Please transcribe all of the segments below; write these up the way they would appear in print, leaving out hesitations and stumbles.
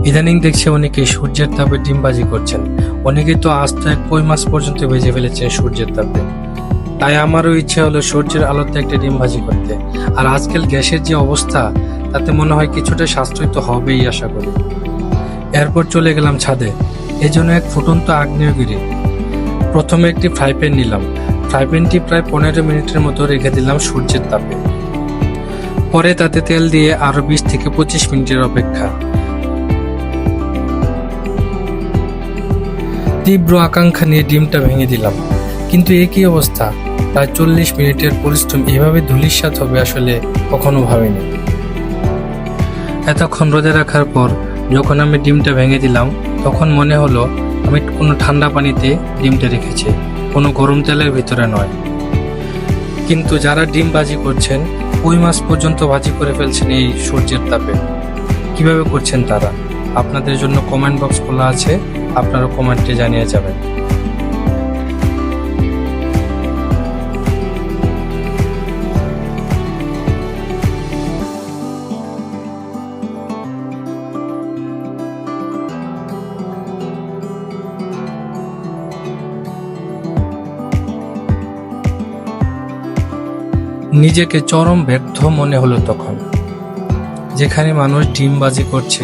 ইদানিং দেখছি অনেকে সূর্যের তাপে ডিমবাজি করছেন। অনেকে তো আস্ত এক কই মাছ পর্যন্ত ভেজে ফেলেছেন সূর্যের তাপে। তাই আমারও ইচ্ছে হলো সূর্যের আলোতে একটা ডিম ভাজি করতে। আর আজকাল গ্যাসের যে অবস্থা, তাতে মনে হয় কিছুটা সাশ্রয় তো হবেই আশা করি। এরপর চলে গেলাম ছাদে, এজন্য এক ফুটন্ত আগ্নেয়গিরি। প্রথমে একটি ফ্রাই প্যান নিলাম। ফ্রাই প্যানটি প্রায় 15 মিনিটের মতো রেখে দিলাম সূর্যের তাপে। পরে তাতে তেল দিয়ে আরো 20 থেকে 25 মিনিটের অপেক্ষা। তীব্র আকাঙ্ক্ষা নিয়ে ডিমটা ভেঙে দিলাম, কিন্তু একই অবস্থা। প্রায় 40 মিনিটের পরিশ্রম এভাবে ধূলিসাৎ হবে আসলে কখনো ভাবিনি। এতক্ষণ রোদে রাখার পর যখন আমি ডিমটা ভেঙে দিলাম, তখন মনে হলো আমি কোনো ঠান্ডা পানিতে ডিমটা রেখেছি, কোনো গরম তেলের ভিতরে নয়। কিন্তু যারা ডিম ভাজি করছেন, কই মাছ পর্যন্ত ভাজি করে ফেলছেন এই সূর্যের তাপে। কিভাবে করছেন তারা? আপনাদের জন্য কমেন্ট বক্স খোলা আছে, আপনারা কমেন্টে জানিয়ে যাবেন। নিজেকে চরম ব্যর্থ মনে হলো তখন। যেখানে মানুষ ডিমবাজি করছে,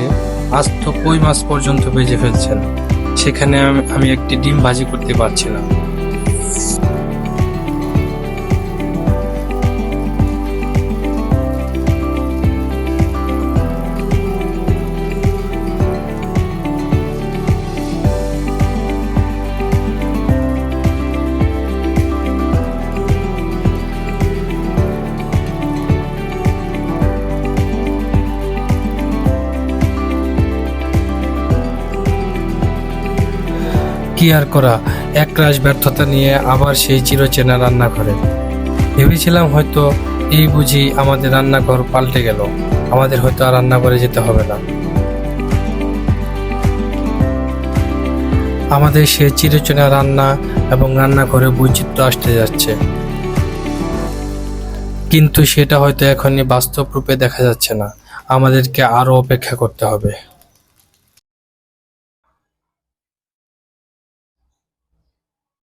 আস্ত কই মাছ পর্যন্ত ভেজে ফেলছেন, সেখানে আমি একটি ডিম ভাজি করতে পারছি না। কি আর করা, একরাশ ব্যর্থতা নিয়ে আবার সেই চিরচেনা রান্নাঘরে। ভেবেছিলাম হয়তো এই বুঝি আমাদের রান্নাঘর পাল্টে গেল, আমাদের হয়তো আর রান্নাঘরে যেতে হবে না। আমাদের সেই চিরচেনা রান্না এবং রান্নাঘরে বৈচিত্র্য আসতে যাচ্ছে, কিন্তু সেটা হয়তো এখনই বাস্তব রূপে দেখা যাচ্ছে না। আমাদেরকে আরো অপেক্ষা করতে হবে।